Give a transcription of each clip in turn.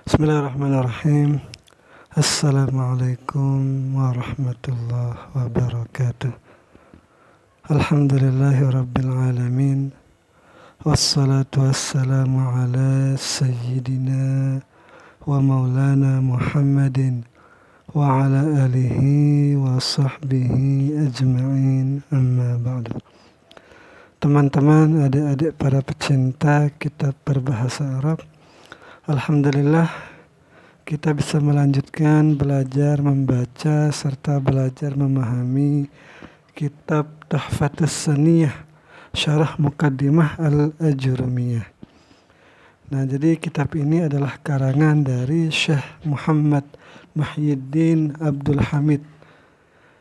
Bismillahirrahmanirrahim. Assalamualaikum warahmatullahi wabarakatuh. Alhamdulillahi rabbil alamin. Wassalatu wassalamu ala sayyidina wa maulana Muhammadin wa ala alihi wa sahbihi ajma'in, amma ba'du. Teman-teman, adik-adik para pecinta kitab berbahasa Arab, alhamdulillah kita bisa melanjutkan belajar membaca serta belajar memahami kitab Tuhfatus Saniyah Syarah Muqaddimah Al-Ajurumiyah. Nah, jadi kitab ini adalah karangan dari Syekh Muhammad Muhyiddin Abdul Hamid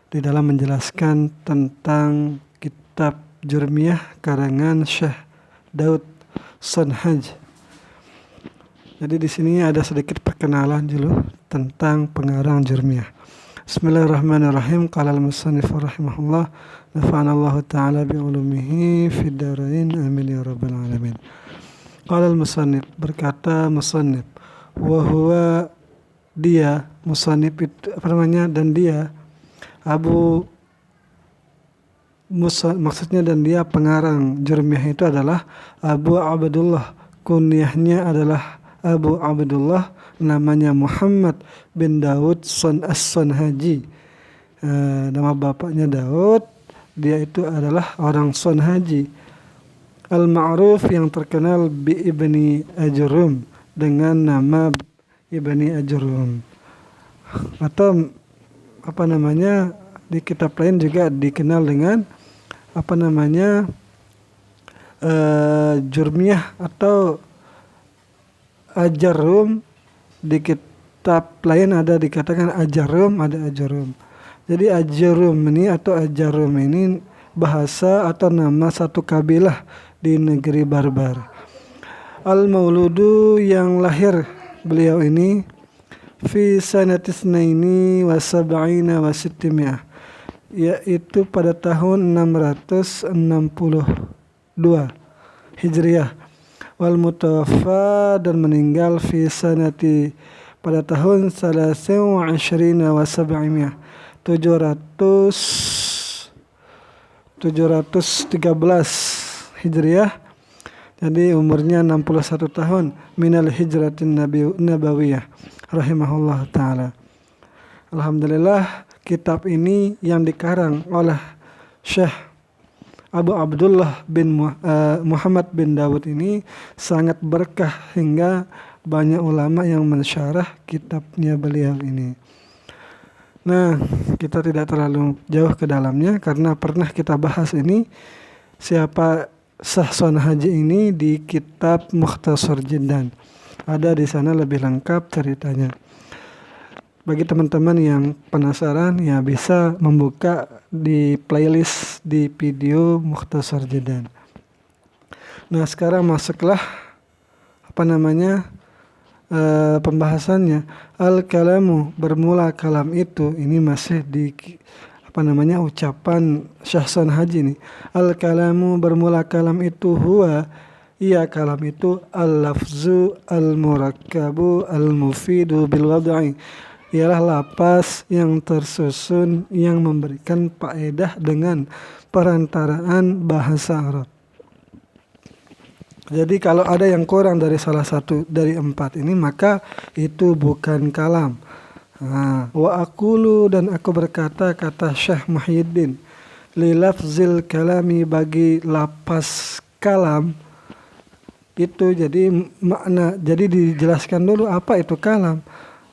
di dalam menjelaskan tentang kitab Jurmiyah karangan Syekh Daud Sonhaj. Jadi di sini ada sedikit perkenalan dulu tentang pengarang Jurmiyah. Bismillahirrahmanirrahim. Qala al-musannif rahimahullah, nafa'anallahu ta'ala bi'ulumihi fid darain, amin ya rabbal alamin. Qala al-musannif, berkata musannif, wa huwa, dia musannif itu dan dia maksudnya dan dia pengarang Jurmiyah itu adalah Abu Abdullah, kunyahnya adalah Abu Abdullah, namanya Muhammad bin Daud As-Sonhaji. Nama bapaknya Daud, dia itu adalah orang Sonhaji. Al-Ma'ruf, yang terkenal bi Ibni Ajrum, dengan nama Ibni Ajrum. Atau di kitab lain juga dikenal dengan Jurmiyah atau Ajarum. Di kitab lain ada dikatakan Ajarum, ada Ajarum. Jadi Ajarum ini atau Ajarum ini bahasa atau nama satu kabilah di negeri Barbar. Al-Mauludu, yang lahir beliau ini fi sanatisnaini wa sab'ina wa sittimiyah, yaitu pada tahun 662 Hijriah. Wal mutawaffa, dan meninggal fi sanati, pada tahun 23 wa sab'imiyah, 713 Hijriah. Jadi umurnya 61 tahun, minal hijratin nabawiyah rahimahullah ta'ala. Alhamdulillah, kitab ini yang dikarang oleh Syekh Abu Abdullah bin Muhammad bin Daud ini sangat berkah hingga banyak ulama yang mensyarah kitabnya beliau ini. Nah, kita tidak terlalu jauh ke dalamnya karena pernah kita bahas ini siapa Syekh Sonhaji ini di kitab Mukhtasar Jiddan. Ada di sana lebih lengkap ceritanya. Bagi teman-teman yang penasaran, ya bisa membuka di playlist di video Mukhtasar Jiddan. Nah, sekarang masuklah pembahasannya. Al-kalamu, bermula kalam itu, ini masih di ucapan Syekh Sonhaji ini. Al-kalamu, bermula kalam itu, huwa, ia kalam itu, al-lafzu al-murakkabu al-mufidu bil-wad'i, ialah lapas yang tersusun yang memberikan faedah dengan perantaraan bahasa Arab. Jadi kalau ada yang kurang dari salah satu dari 4 ini, maka itu bukan kalam. Wa aqulu, dan aku berkata, kata Syekh Muhyiddin, li lafzil kalami, bagi lapas kalam itu, jadi makna, jadi dijelaskan dulu apa itu kalam.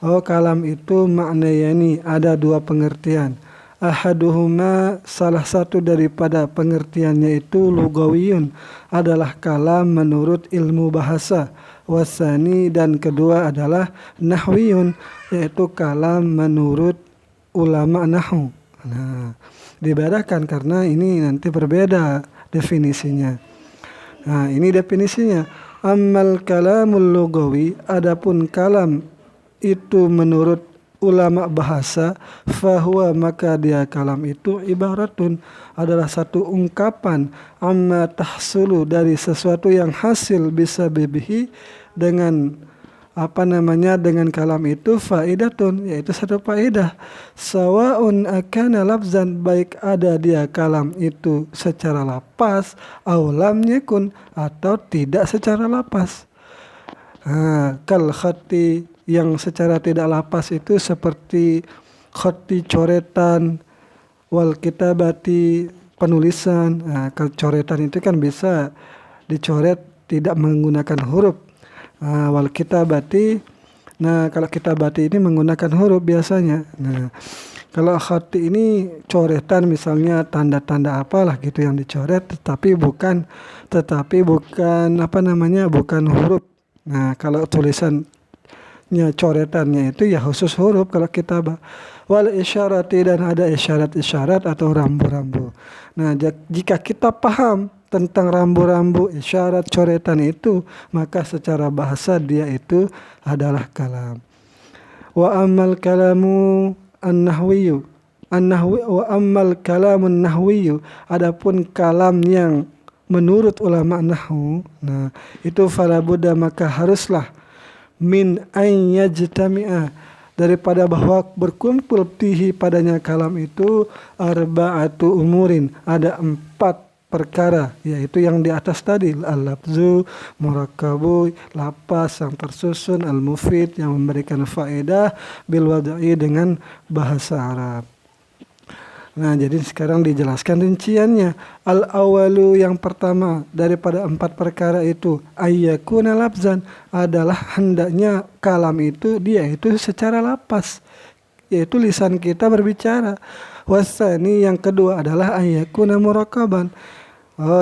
Kalam itu maknanya ada 2 pengertian. Ahaduhuma, salah satu daripada pengertiannya itu lugawiyun, adalah kalam menurut ilmu bahasa. Wasani, dan kedua adalah nahwiyun, yaitu kalam menurut ulama nahwu. Nah, dibedakan karena ini nanti berbeda definisinya. Nah, ini definisinya. Ammal kalamul lugawi, adapun kalam itu menurut ulama bahasa, fahuwa, maka dia kalam itu ibaratun, adalah satu ungkapan, amma tahsulu, dari sesuatu yang hasil bisa bibihi, dengan dengan kalam itu faidatun, yaitu satu faedah. Sawaun akana lafzan, baik ada dia kalam itu secara lapas, aw lam yakun, atau tidak secara lapas. Kal khati, yang secara tidak lapas itu seperti khati coretan, wal kitabati penulisan. Coretan itu kan bisa dicoret tidak menggunakan huruf. Wal kitabati, kalau kitabati ini menggunakan huruf biasanya. Kalau khati ini coretan, misalnya tanda-tanda apalah gitu yang dicoret, tetapi bukan bukan huruf. Kalau tulisannya coretannya itu ya khusus huruf kalau kitabah. Wal isyarati, dan ada isyarat-isyarat atau rambu-rambu. Jika kita paham tentang rambu-rambu, isyarat, coretan itu, maka secara bahasa dia itu adalah kalam. Wa ammal kalamu an-nahwiyyu, wa ammal kalamun nahwiyyu, adapun kalam yang menurut ulama nahwu, itu fala budda, maka haruslah min an yajtami'a, daripada bahwa berkumpul tihi padanya kalam itu arba'atu umurin, ada 4 perkara, yaitu yang di atas tadi, al-lafzu, murakkabu, lapas yang tersusun, al-mufid yang memberikan faedah, bil wad'i dengan bahasa Arab. Jadi sekarang dijelaskan rinciannya. Al-awalu, yang pertama daripada 4 perkara itu, ayyakuna lafzan, adalah hendaknya kalam itu dia itu secara lapas, yaitu lisan kita berbicara. Wasani, yang kedua adalah ayyakuna murakkaban.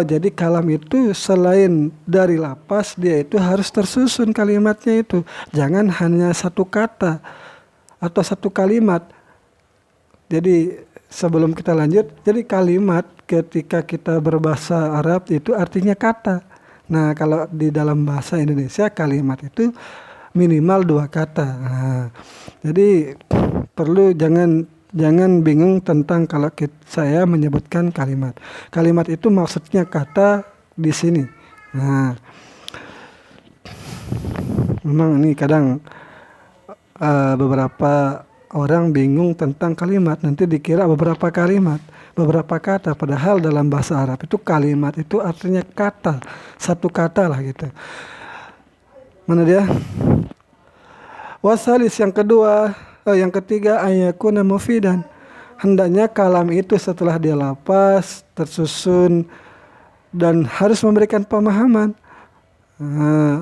Jadi kalam itu selain dari lapas, dia itu harus tersusun kalimatnya itu. Jangan hanya satu kata atau satu kalimat. Jadi sebelum kita lanjut, jadi kalimat ketika kita berbahasa Arab itu artinya kata. Kalau di dalam bahasa Indonesia kalimat itu minimal 2 kata. Jadi perlu jangan bingung tentang kalau saya menyebutkan kalimat. Kalimat itu maksudnya kata di sini. Memang ini kadang beberapa orang bingung tentang kalimat, nanti dikira beberapa kalimat, beberapa kata, padahal dalam bahasa Arab itu kalimat itu artinya kata, satu kata lah gitu. Mana dia? Wasalis, yang ketiga, ayakuna mufidan, hendaknya kalam itu setelah dia lapas, tersusun, dan harus memberikan pemahaman.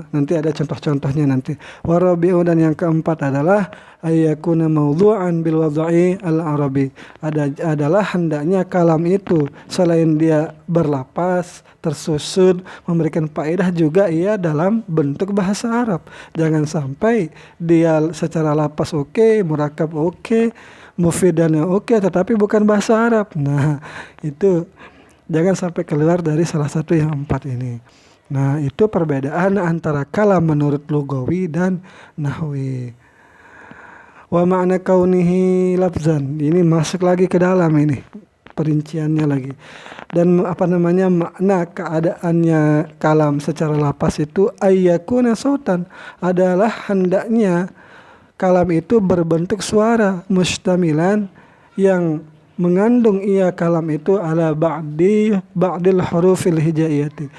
Nanti ada contoh-contohnya nanti. Warabi'u, dan yang keempat adalah ayakuna mawdu'an bil wad'i al-arabi, adalah hendaknya kalam itu selain dia berlapas, tersusun, memberikan faedah juga ia dalam bentuk bahasa Arab. Jangan sampai dia secara lapas oke, murakkab oke, mufidannya oke, tetapi bukan bahasa Arab. Itu jangan sampai keluar dari salah satu yang 4 ini. Itu perbedaan antara kalam menurut lugawi dan nahwi. Wa ma'na kaunihi lafzan, ini masuk lagi ke dalam ini perinciannya lagi. Dan makna keadaannya kalam secara lapas itu ayyakuna sautan, adalah hendaknya kalam itu berbentuk suara, mustamilan, yang mengandung ia kalam itu ala ba'dil hurufil hijaiyati,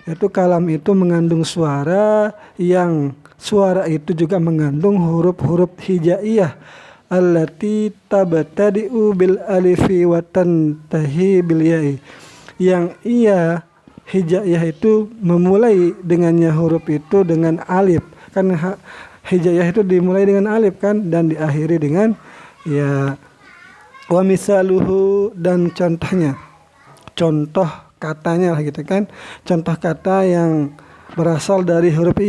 yaitu kalam itu mengandung suara, yang suara itu juga mengandung huruf-huruf hijaiyah allati tabtadi'u bil alifi wa tantahi bil ya'i, yang ia hijaiyah itu memulai dengannya huruf itu dengan alif, kan hijaiyah itu dimulai dengan alif kan, dan diakhiri dengan ya. Wa misaluhu, dan contoh katanya lah gitu kan, contoh kata yang berasal dari huruf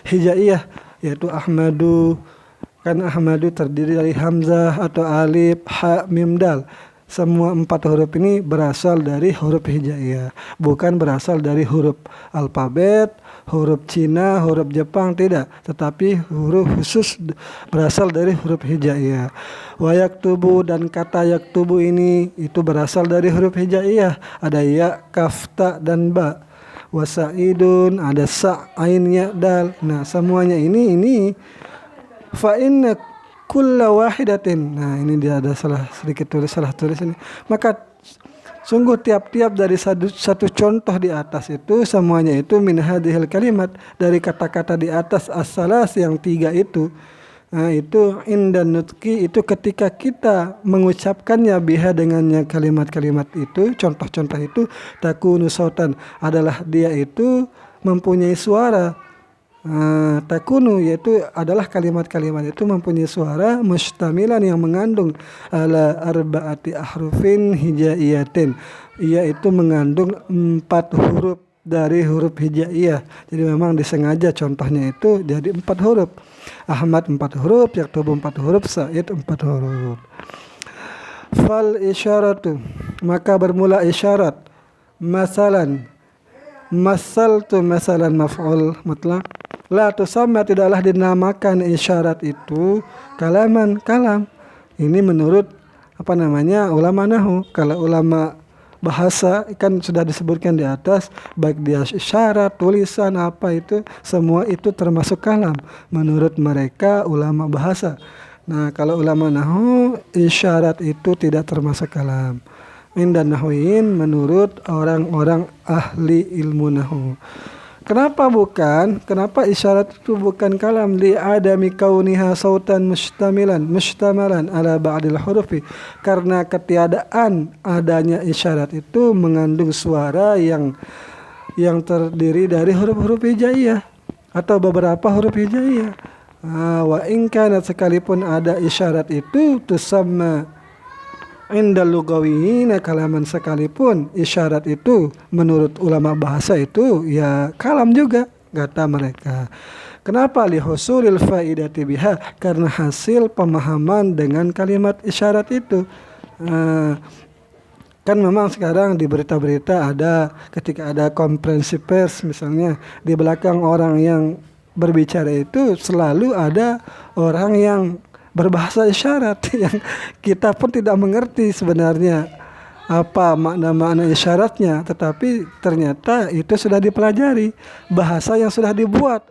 hijaiyah, yaitu ahmadu, kan ahmadu terdiri dari hamzah atau alif, ha, mim, dal. Semua 4 huruf ini berasal dari huruf hijaiyah, bukan berasal dari huruf alfabet, huruf Cina, huruf Jepang, tidak, tetapi huruf khusus berasal dari huruf hijaiyah. Wa yaktubu, dan kata yaktubu ini itu berasal dari huruf hijaiyah, ada ya, kaf, ta, dan ba. Wasaidun ada sa, ainnya, dal. Nah, semuanya ini fa inna kulla wahidatin. Nah, ini dia ada salah tulis ini. Maka sungguh tiap-tiap dari satu contoh di atas itu semuanya itu min hadhil kalimat, dari kata-kata di atas as-salas yang 3 itu. Nah, itu indan nutki, itu ketika kita mengucapkannya biha dengannya kalimat-kalimat itu, contoh-contoh itu, takunu sautan adalah dia itu mempunyai suara. Takunu yaitu adalah kalimat-kalimat itu mempunyai suara mustamilan yang mengandung ala arba'ati ahrufin hijaiyatin, yaitu mengandung 4 huruf dari huruf hijaiyah. Jadi memang disengaja contohnya itu jadi 4 huruf. Ahmad 4 huruf, Yaktubu 4 huruf, Said 4 huruf. Fal isyaratu, maka bermula isyarat. Masalan, masaltu masalan maf'ul mutlaq. La tusamma, tidaklah dinamakan isyarat itu kalam. Ini menurut ulama nahwu. Kalau ulama bahasa kan sudah disebutkan di atas, baik dia isyarat, tulisan, apa itu semua itu termasuk kalam menurut mereka ulama bahasa. Nah, kalau ulama nahwu isyarat itu tidak termasuk kalam. Indan nahwiyin, menurut orang-orang ahli ilmu nahwu. Kenapa isyarat itu bukan kalam? Li adami kauniha sautan mustamalan ala ba'dil hurufi. Karena ketiadaan adanya isyarat itu mengandung suara yang terdiri dari huruf-huruf hijaiyah atau beberapa huruf hijaiyah. Wa in kanat, sekalipun ada isyarat itu, tusamma indal lugawiyyin kalaman, sekalipun isyarat itu menurut ulama bahasa itu ya kalam juga, kata mereka. Kenapa? Li husulil faidati biha, karena hasil pemahaman dengan kalimat isyarat itu. Kan memang sekarang di berita-berita ada, ketika ada konferensi pers misalnya, di belakang orang yang berbicara itu selalu ada orang yang berbahasa isyarat yang kita pun tidak mengerti sebenarnya apa makna-makna isyaratnya, tetapi ternyata itu sudah dipelajari, bahasa yang sudah dibuat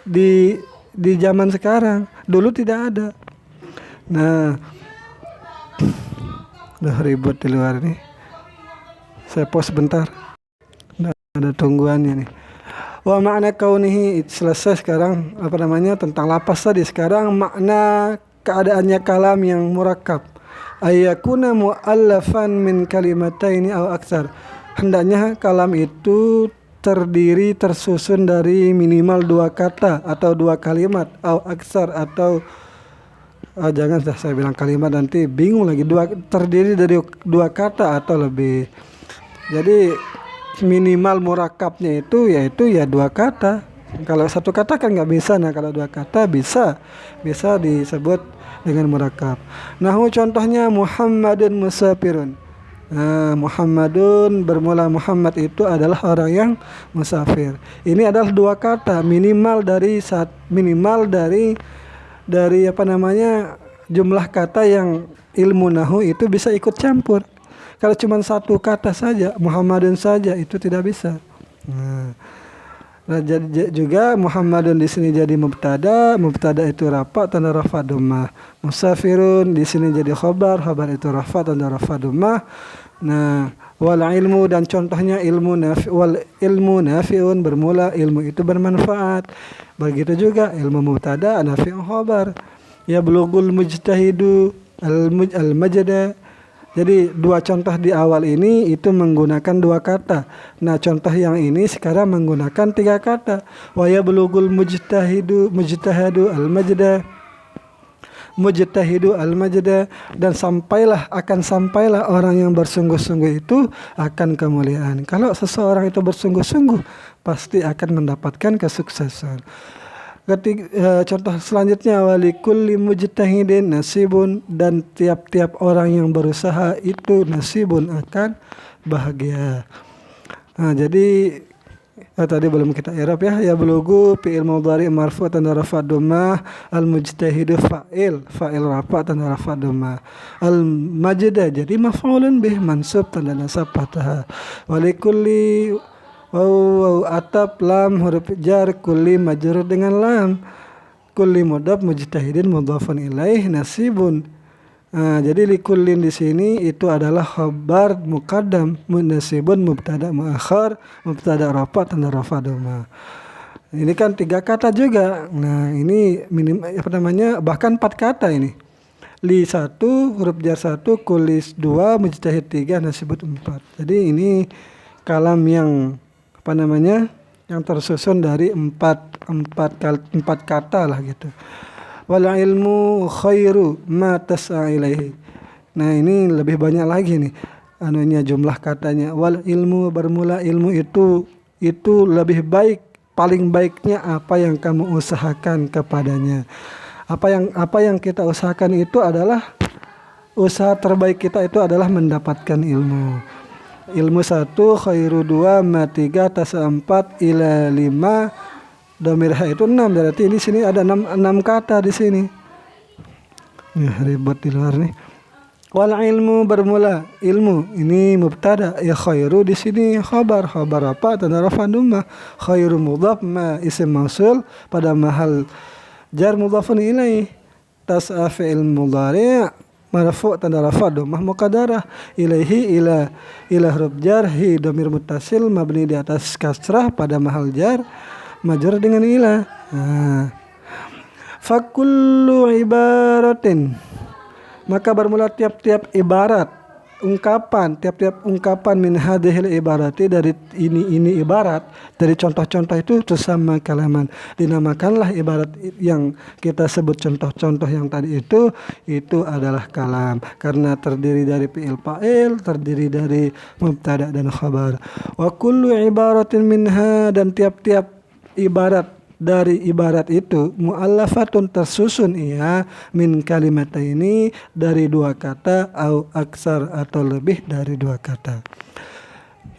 di zaman sekarang, dulu tidak ada. Nah, udah ribut di luar nih, saya pause sebentar, ada tungguannya nih. Wa makna kaunihi, selesai sekarang tentang lapas tadi. Sekarang makna keadaannya kalam yang murakkab. Ayakuna mu'allafan min kalimataini aw aktsar. Hendaknya kalam itu tersusun dari minimal 2 kata atau 2 kalimat, aw aktsar atau jangan saya bilang kalimat nanti bingung lagi. Terdiri dari 2 kata atau lebih. Jadi minimal murakkabnya itu yaitu ya 2 kata. Kalau 1 kata kan nggak bisa. Nah, kalau 2 kata bisa disebut dengan murakkab. Nahwu contohnya Muhammadun musafirun. Nah, Muhammadun bermula Muhammad itu adalah orang yang musafir. Ini adalah 2 kata minimal dari jumlah kata yang ilmu nahwu itu bisa ikut campur. Kalau cuma 1 kata saja, Muhammadun saja, itu tidak bisa. Nah, jadi juga Muhammadun di sini jadi mubtada itu rafa tanda rafa dhammah. Musafirun di sini jadi khabar itu rafa tanda rafa dhammah. Nah, wal ilmu, dan contohnya wal ilmu nafi'un, bermula ilmu itu bermanfaat. Begitu juga ilmu mubtada nafi'un khabar. Ya bulughul mujtahidu al-majda. Jadi 2 contoh di awal ini itu menggunakan 2 kata. Nah, contoh yang ini sekarang menggunakan 3 kata. Wa yablughul mujtahidu al-majda, dan sampailah orang yang bersungguh-sungguh itu akan kemuliaan. Kalau seseorang itu bersungguh-sungguh, pasti akan mendapatkan kesuksesan. Contoh selanjutnya, walikulli mujtahidin nasibun, dan tiap-tiap orang yang berusaha itu nasibun akan bahagia. Nah, jadi tadi belum kita i'rab ya blughu fi'il mudhari' marfu' tanda rafa' dhammah, al mujtahidu fa'il rafa' tanda rafa' dhammah, al majda jadi maf'ulun bih mansub tanda nasab fathah, Waw atap lam huruf jar kulli majrur dengan lam. Kulli mudhaf mujtahidin mudhafun ilaih nasibun. Jadi likullin di sini itu adalah khabar muqaddam, munasibun mubtada muakhar, mubtada rafa tanda rafa doma. Ini kan 3 kata juga. Nah, ini bahkan 4 kata ini. Li 1, huruf jar 1, kulis 2, mujtahid 3, nasibut 4. Jadi ini kalam yang yang tersusun dari 4 kata lah gitu. Wal ilmu khairu ma tas'a ilaihi. Nah, ini lebih banyak lagi nih jumlah katanya. Wal ilmu bermula ilmu itu lebih baik, paling baiknya apa yang kamu usahakan kepadanya. Apa yang kita usahakan itu adalah usaha terbaik kita itu adalah mendapatkan ilmu. Ilmu 1 khairu 2 ma 3 tas'a 4 ila 5 domir ha itu 6, berarti di sini ada 6 kata di sini. Ya, ribet di luar nih. Wal ilmu bermula ilmu ini mubtada, ya khairu di sini khabar apa tanda rafa dhammah. Khairu mudhaf ma isim mausul pada mahal jar mudhafun ilaih. Tas'a fi'il mudhari' marfu' tanda rafa dhammah muqaddarah. Ilaihi ila huruf jar hi dhamir muttasil mabni di atas kasrah pada mahal jar majrur dengan ila. Fakullu ibaratin, maka bermula tiap-tiap ibarat, tiap-tiap ungkapan min hadhil ibarati dari ini ibarat, dari contoh-contoh itu tusamma kalaman, dinamakanlah ibarat yang kita sebut contoh-contoh yang tadi itu adalah kalam karena terdiri dari fi'il fa'il, terdiri dari mubtada dan khabar. Wa kullu ibaratin minha, dan tiap-tiap ibarat dari ibarat itu mu'allafatun tersusun ia min kalimataini dari 2 kata au aksar atau lebih dari 2 kata.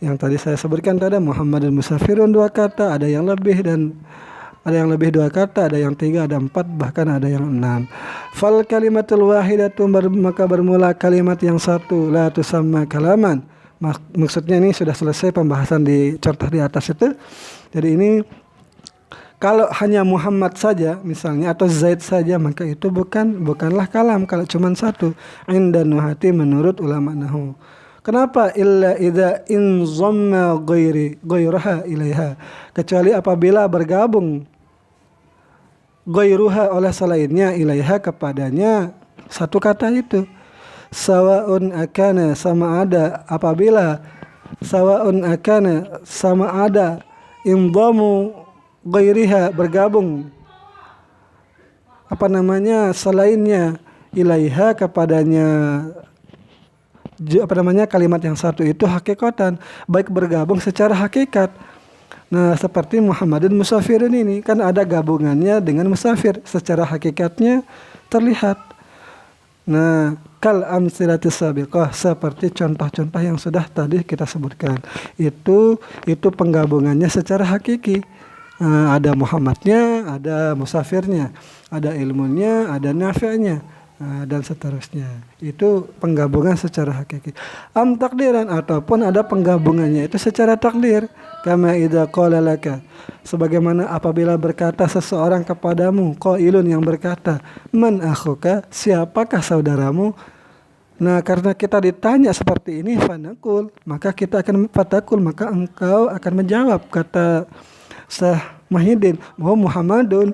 Yang tadi saya sebutkan tadi Muhammad dan Musafirun 2 kata, ada yang lebih 2 kata, ada yang 3, ada 4, bahkan ada yang 6. Fal kalimatul wahidatu, maka bermula kalimat yang 1 la tusamma kalaman. Maksudnya ini sudah selesai pembahasan di contoh di atas itu. Jadi ini kalau hanya Muhammad saja misalnya atau Zaid saja maka itu bukanlah kalam kalau cuma 1. Inda nuhati menurut ulama nahwu. Kenapa? Illa idza in dhamma ghayruha ilaiha, kecuali apabila bergabung ghayruha oleh selainnya ilaiha kepadanya 1 kata itu. Sawaun akana, sama ada apabila sawaun akana sama ada indhamu ghairiha bergabung selainnya ilaiha kepadanya kalimat yang 1 itu hakikatan, baik bergabung secara hakikat. Nah, seperti Muhammadun Musafirin ini kan ada gabungannya dengan musafir, secara hakikatnya terlihat. Nah, kal amsilatis sabiqah, seperti contoh-contoh yang sudah tadi kita sebutkan. Itu penggabungannya secara hakiki. Ada Muhammadnya, ada musafirnya, ada ilmunya, ada nafi'nya, dan seterusnya. Itu penggabungan secara hakiki. Am takdiran, ataupun ada penggabungannya itu secara takdir. Kama idza qala laka, sebagaimana apabila berkata seseorang kepadamu, qailun yang berkata, man akhuka, siapakah saudaramu? Nah, karena kita ditanya seperti ini, fanaqul, maka kita akan fatakul, maka engkau akan menjawab, kata Syekh Muhyiddin, Muhammadun.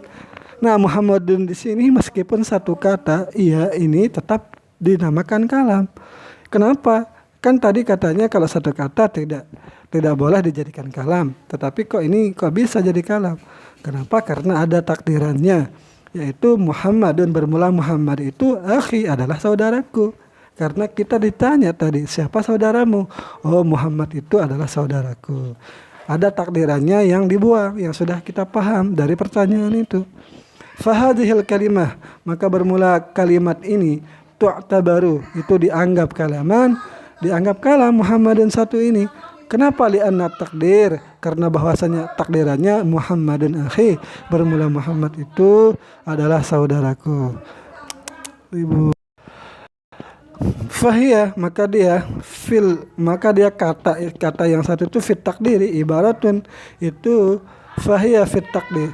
Nah, Muhammadun di sini meskipun 1 kata, iya ini tetap dinamakan kalam. Kenapa? Kan tadi katanya kalau 1 kata tidak boleh dijadikan kalam, tetapi kok bisa jadi kalam? Kenapa? Karena ada takdirannya, yaitu Muhammadun bermula Muhammad itu akhi, adalah saudaraku. Karena kita ditanya tadi, siapa saudaramu? Oh, Muhammad itu adalah saudaraku. Ada takdirannya yang dibuang, yang sudah kita paham dari pertanyaan itu. Fahadhil kalimah, maka bermula kalimat ini tu'tabaru, itu dianggap kalam Muhammadun 1 ini. Kenapa? Li'anna takdir, karena bahwasanya takdirannya Muhammadun akhi, bermula Muhammad itu adalah saudaraku. Ibu Fahiyah, maka dia kata yang satu itu fit takdiri ibaratun, itu fahiyah fit takdir.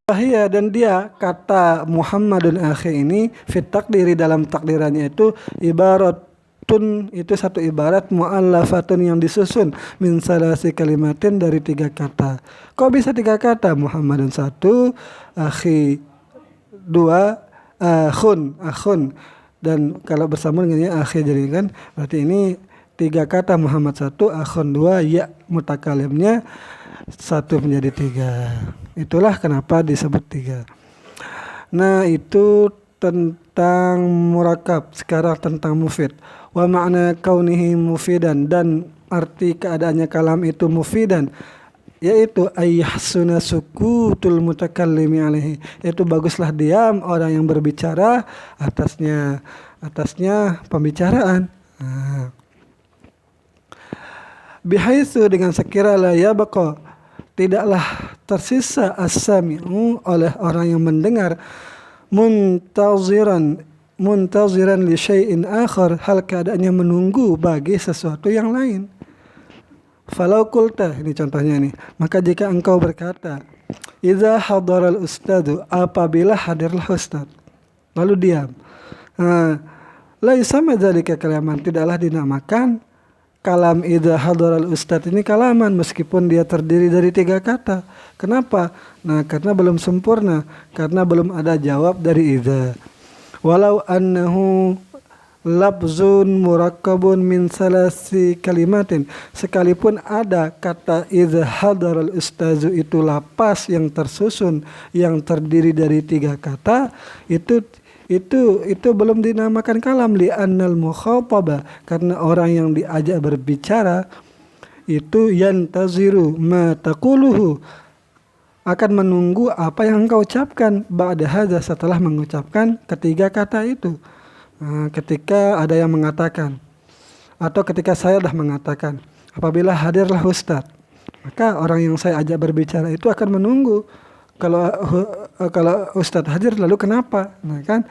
Fahiyah, dan dia kata Muhammadun akhi ini fit takdiri, dalam takdirannya itu ibaratun, itu satu ibarat mu'allafatun yang disusun min salasi kalimatin, dari 3 kata. Kok bisa 3 kata? Muhammadun 1, akhi 2, akhun, dan kalau bersambung dengannya akhir, jadi kan berarti ini 3 kata, Muhammad 1, akhun 2, ya mutakalimnya 1 menjadi 3. Itulah kenapa disebut 3. Nah, itu tentang murakab. Sekarang tentang mufid. Wa ma'na kaunihi mufidan, dan arti keadaannya kalam itu mufidan, yaitu ayyahsuna sukutul mutakallimi alaihi, yaitu baguslah diam orang yang berbicara atasnya pembicaraan. Bihaitsu, dengan sekira la yabqa, tidaklah tersisa as-sami'u oleh orang yang mendengar, muntaziran li syai'in akhar, hal keadaannya menunggu bagi sesuatu yang lain. Falau kulta, ini contohnya nih, maka jika engkau berkata, idza hadaral ustadu, apabila hadirlah ustad, lalu diam. La yusamma dzalika kalaman, tidaklah dinamakan kalam idza hadaral ustad ini kalaman, meskipun dia terdiri dari 3 kata. Kenapa? Nah, karena belum sempurna, karena belum ada jawab dari idza. Walau annahu labzun murakkabun min salasi kalimatin, sekalipun ada kata idza hadaral ustazu itu lapas yang tersusun, yang terdiri dari 3 kata, itu belum dinamakan kalam, li annal mukhataba, karena orang yang diajak berbicara itu yantaziru ma taquluhu, akan menunggu apa yang engkau ucapkan, ba'da hadza, setelah mengucapkan 3 kata itu. Ketika ada yang mengatakan, atau ketika saya sudah mengatakan, apabila hadirlah ustadz, maka orang yang saya ajak berbicara itu akan menunggu. Kalau ustadz hadir, lalu kenapa? Nah kan,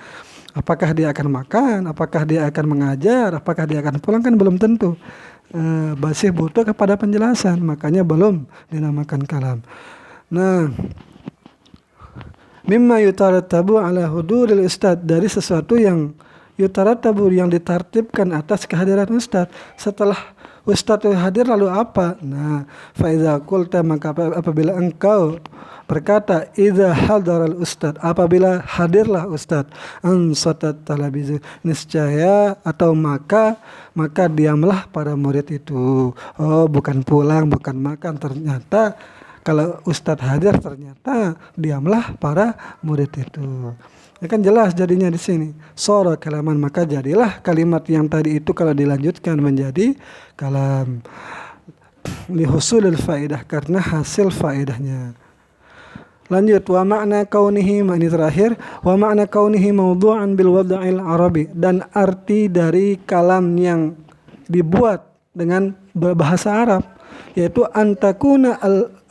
apakah dia akan makan, apakah dia akan mengajar, apakah dia akan pulang, kan belum tentu. Masih butuh kepada penjelasan, makanya belum dinamakan kalam. Nah, mimma yutarattabu ala huduril ustadz, dari sesuatu yang yutarattabu, yang ditartibkan atas kehadiran ustadz. Setelah ustadz hadir lalu apa? Nah, fa iza qulta, maka apabila engkau berkata idza hadaral ustadz, apabila hadirlah ustadz, ansatat talabizu, niscaya atau maka diamlah para murid itu. Oh, bukan pulang, bukan makan, ternyata kalau ustadz hadir, ternyata diamlah para murid itu. Ya kan jelas jadinya di sini. Sora kalaman, maka jadilah kalimat yang tadi itu kalau dilanjutkan menjadi kalam. Lihusulil faedah, karena hasil faedahnya. Lanjut, wa makna kaunihi, makna terakhir, wa makna kaunihi mawdu'an bil wada'il arabi, dan arti dari kalam yang dibuat dengan bahasa Arab, yaitu antakuna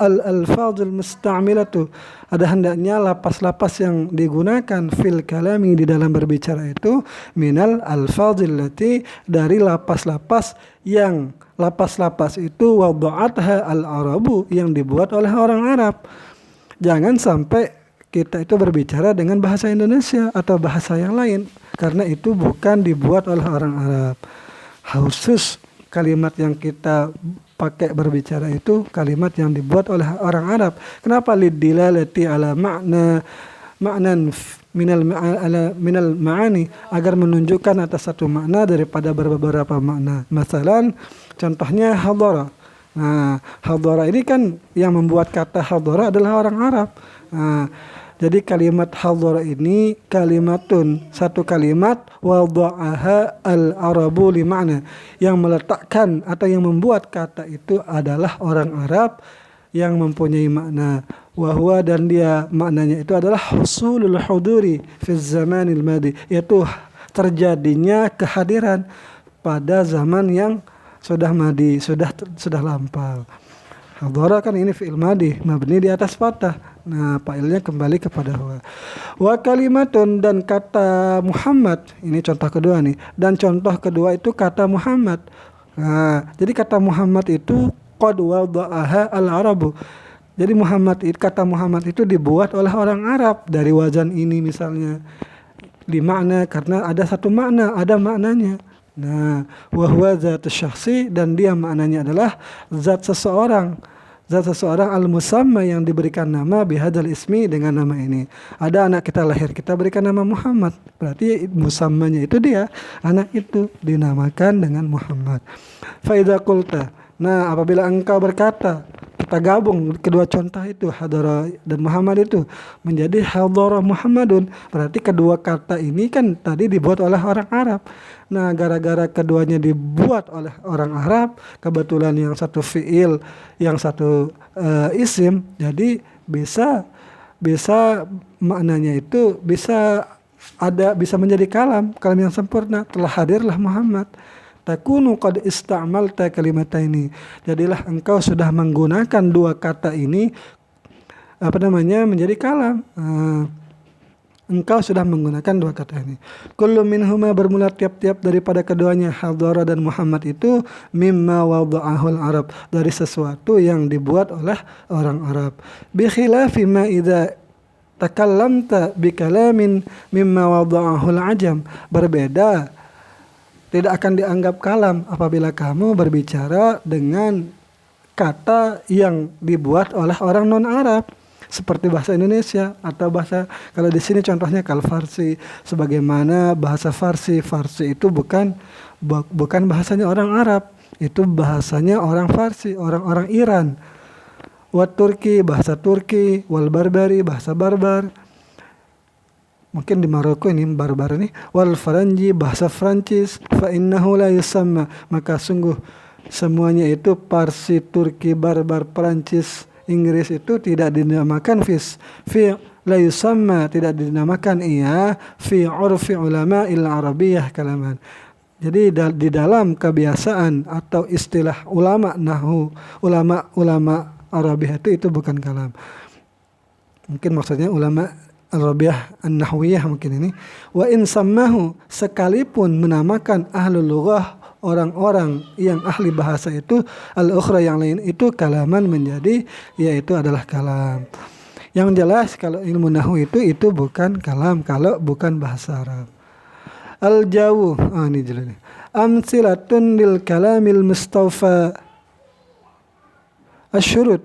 al-alfazul musta'milatu, ada hendaknya lapas-lapas yang digunakan fil kalami, di dalam berbicara itu, minal alfazil lati, dari lapas-lapas yang lapas-lapas itu wada'atha al-arabu, yang dibuat oleh orang Arab. Jangan sampai kita itu berbicara dengan bahasa Indonesia atau bahasa yang lain, karena itu bukan dibuat oleh orang Arab. Khusus kalimat yang kita pakai berbicara itu kalimat yang dibuat oleh orang Arab. Kenapa? Lidilalati ala ma'nan minal ma'ani, agar menunjukkan atas satu makna daripada beberapa makna. Masalan, contohnya hadara. Nah, hadara ini kan yang membuat kata hadara adalah orang Arab. Nah, jadi kalimat hadara ini kalimatun, satu kalimat, wada'aha al-arabu li ma'na, yang meletakkan atau yang membuat kata itu adalah orang Arab yang mempunyai makna. Wahwa, dan dia maknanya itu adalah husulul huduri fi zamanil madi, yaitu terjadinya kehadiran pada zaman yang sudah madi, sudah lampau. Hadara kan ini fi'il madi, mabni di atas fathah. Nah, fa'ilnya kembali kepada huwa. Wa kalimatun, dan kata Muhammad, ini contoh kedua nih. Dan contoh kedua itu kata Muhammad. Nah, jadi kata Muhammad itu qad wada'aha al-arabu. Jadi kata Muhammad itu dibuat oleh orang Arab dari wazan ini misalnya. Di makna, karena ada satu makna, ada maknanya. Nah, wa huwa zat syakhsi, dan dia maknanya adalah zat seseorang. Zat seseorang al-musamma, yang diberikan nama bihadzal ismi, dengan nama ini. Ada anak kita lahir, kita berikan nama Muhammad. Berarti musammanya itu dia, anak itu dinamakan dengan Muhammad. Fa idza qulta, nah apabila engkau berkata, kita gabung kedua contoh itu, hadara dan Muhammad itu menjadi hadara Muhammadun. Berarti kedua kata ini kan tadi dibuat oleh orang Arab. Nah, gara-gara keduanya dibuat oleh orang Arab, kebetulan yang satu fiil, yang satu isim, jadi bisa maknanya itu bisa menjadi kalam yang sempurna. Telah hadirlah Muhammad. Takunu qad ista'malta kalimataini. Jadilah engkau sudah menggunakan dua kata ini menjadi kalam. Engkau sudah menggunakan dua kata ini. Kullu minhuma, bermula tiap-tiap daripada keduanya, hadara dan Muhammad itu, mimma wada'ahul Arab, dari sesuatu yang dibuat oleh orang Arab. Bi khilafi ma idza takallamta bi kalamin mimma wada'ahul ajam. Berbeda, tidak akan dianggap kalam apabila kamu berbicara dengan kata yang dibuat oleh orang non-Arab, seperti bahasa Indonesia atau bahasa, kalau di sini contohnya kal Farsi, sebagaimana bahasa Farsi. Farsi itu bukan bahasanya orang Arab, itu bahasanya orang Farsi, orang-orang Iran. Wat Turki, bahasa Turki, wal Barbari, bahasa Barbar. Mungkin di Maroko ini barbar ini. Wal Faranji, bahasa Prancis. Fa innahu la yusamma, maka sungguh semuanya itu Parsi, Turki, Barbar, Prancis, Inggris itu tidak dinamakan fi la yusamma, tidak dinamakan fi urfi ulama il arabiyah kalaman. Jadi di dalam kebiasaan atau istilah ulama nahwu, ulama Arabiah itu bukan kalam. Mungkin maksudnya ulama Al-Rabiah An-Nahwiyah mungkin ini. Wa in sammahu, sekalipun menamakan ahlul lughah, orang-orang yang ahli bahasa itu, al-ukhra, yang lain itu, kalaman, menjadi, yaitu adalah kalam. Yang jelas kalau ilmu nahwu itu bukan kalam kalau bukan bahasa Arab. Al-jawu, ini jelas. Amsilatun lil kalamil mustawfa asyurut.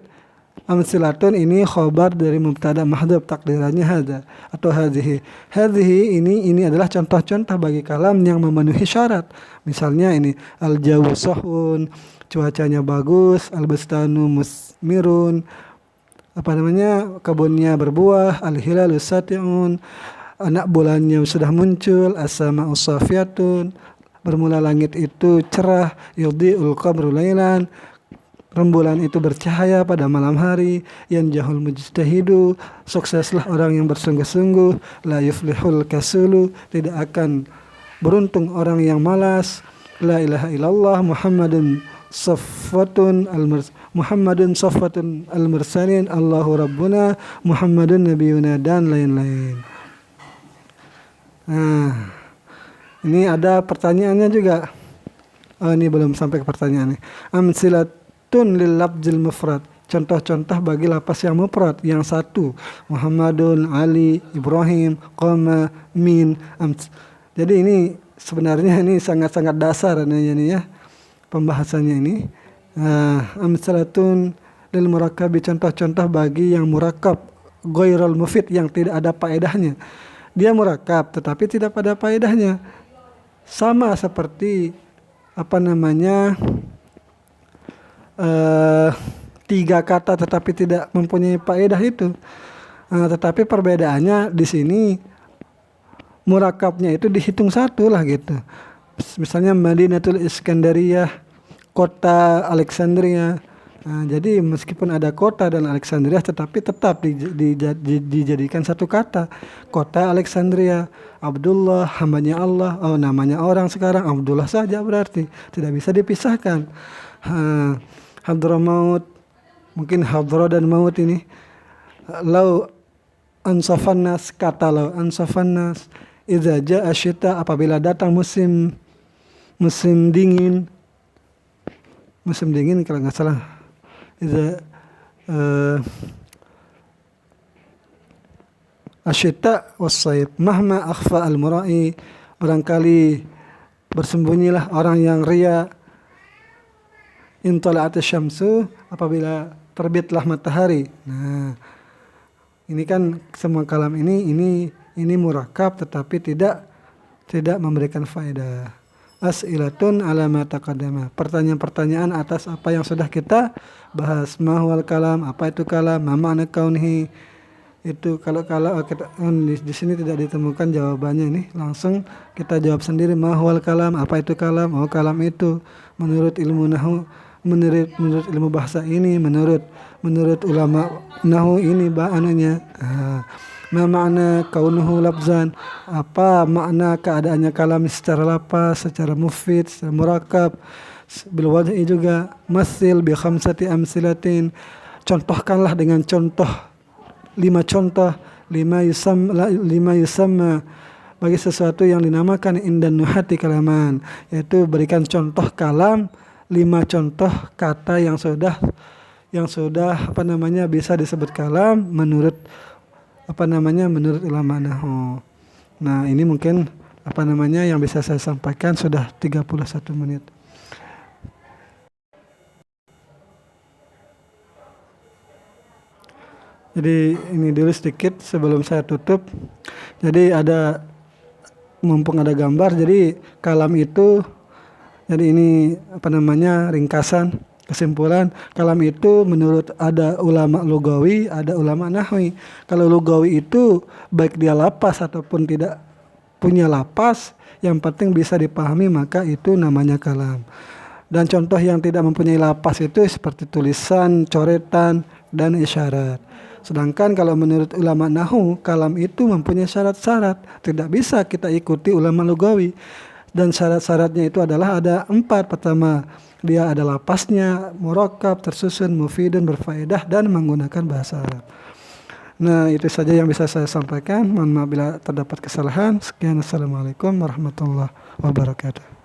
Amsilatun ini khobar dari mubtada mahdhuf, takdirannya hadza atau hadhihi. Hadhihi ini adalah contoh-contoh bagi kalam yang memenuhi syarat. Misalnya ini al-jawu sahun, cuacanya bagus, al-bustanu musmirun, kebunnya berbuah, al-hilalu sati'un, anak bulannya sudah muncul, as-sama'u safiyatun, bermula langit itu cerah, yudhi'ul qamru lailan, rembulan itu bercahaya pada malam hari, yanjahul mujtahidu, sukseslah orang yang bersungguh-sungguh, la yuflihul kasulu, tidak akan beruntung orang yang malas, la ilaha illallah Muhammadun safwatun al-mursalin, Allahu rabbuna Muhammadun nabiyuna, dan lain-lain. Nah, ini ada pertanyaannya juga. Ini belum sampai ke pertanyaannya. Amsilatun lil lafzil mufrad, contoh-contoh bagi lapas yang mufrad, yang satu, Muhammadun, Ali, Ibrahim, qama, min. Jadi ini sebenarnya ini sangat-sangat dasar ini ya pembahasannya ini. Amsalatun lil murakkabi, contoh-contoh bagi yang murakkab, ghairul mufid, yang tidak ada faedahnya. Dia murakkab tetapi tidak pada faedahnya. Sama seperti tiga kata tetapi tidak mempunyai faedah itu. Tetapi perbedaannya di sini murakkabnya itu dihitung satu lah gitu. Misalnya Madinatul Iskandariyah, kota Alexandria. Jadi meskipun ada kota dan Alexandria, tetapi tetap dijadikan satu kata, kota Alexandria. Abdullah, hambanya Allah, namanya orang sekarang Abdullah saja, berarti tidak bisa dipisahkan. Hadramaut, mungkin hadra dan maut ini lau ansafannas, kata lau ansafannas idza jaa syita, apabila datang musim dingin, kalau nggak salah, idza asyita was-sayf mahma akhfa al-mura'i, barangkali bersembunyilah orang yang ria, in tala'at syamsu, apabila terbitlah matahari. Nah, ini kan semua kalam ini murakab tetapi tidak memberikan faedah. As'ilatun ala ma taqaddama, pertanyaan-pertanyaan atas apa yang sudah kita bahas. Ma huwal kalam, apa itu kalam, ma ma'na kaunihi, itu kalau kita di sini tidak ditemukan jawabannya, ini langsung kita jawab sendiri. Ma huwal kalam, apa itu kalam? Oh, kalam itu menurut ilmu nahwu, menurut ilmu bahasa ini, menurut ulama nahwu ini anunya. Ma makna kaunuhu lafzan, apa makna keadaannya kalam secara lapas, secara mufid, secara murakab. Bil wad'i juga. Masil bi khamsati amsilatin, contohkanlah dengan contoh 5 contoh, lima yusamma, bagi sesuatu yang dinamakan indan nuhati kalaman, yaitu berikan contoh kalam 5 contoh kata yang sudah bisa disebut kalam menurut ulama nahwu. Nah, ini mungkin yang bisa saya sampaikan, sudah 31 menit. Jadi ini dulu sedikit sebelum saya tutup. Jadi mumpung ada gambar, jadi kalam itu, jadi ini ringkasan kesimpulan. Kalam itu menurut ada ulama lugawi, ada ulama nahwi. Kalau lugawi itu baik dia lapas ataupun tidak punya lapas, yang penting bisa dipahami, maka itu namanya kalam. Dan contoh yang tidak mempunyai lapas itu seperti tulisan, coretan, dan isyarat. Sedangkan kalau menurut ulama nahwu, kalam itu mempunyai syarat-syarat, tidak bisa kita ikuti ulama lugawi. Dan syarat-syaratnya itu adalah ada 4. Pertama, dia ada lapasnya, murakab, tersusun, mufidun, berfaedah, dan menggunakan bahasa Arab. Nah, itu saja yang bisa saya sampaikan. Mohon maaf bila terdapat kesalahan. Sekian, assalamualaikum warahmatullahi wabarakatuh.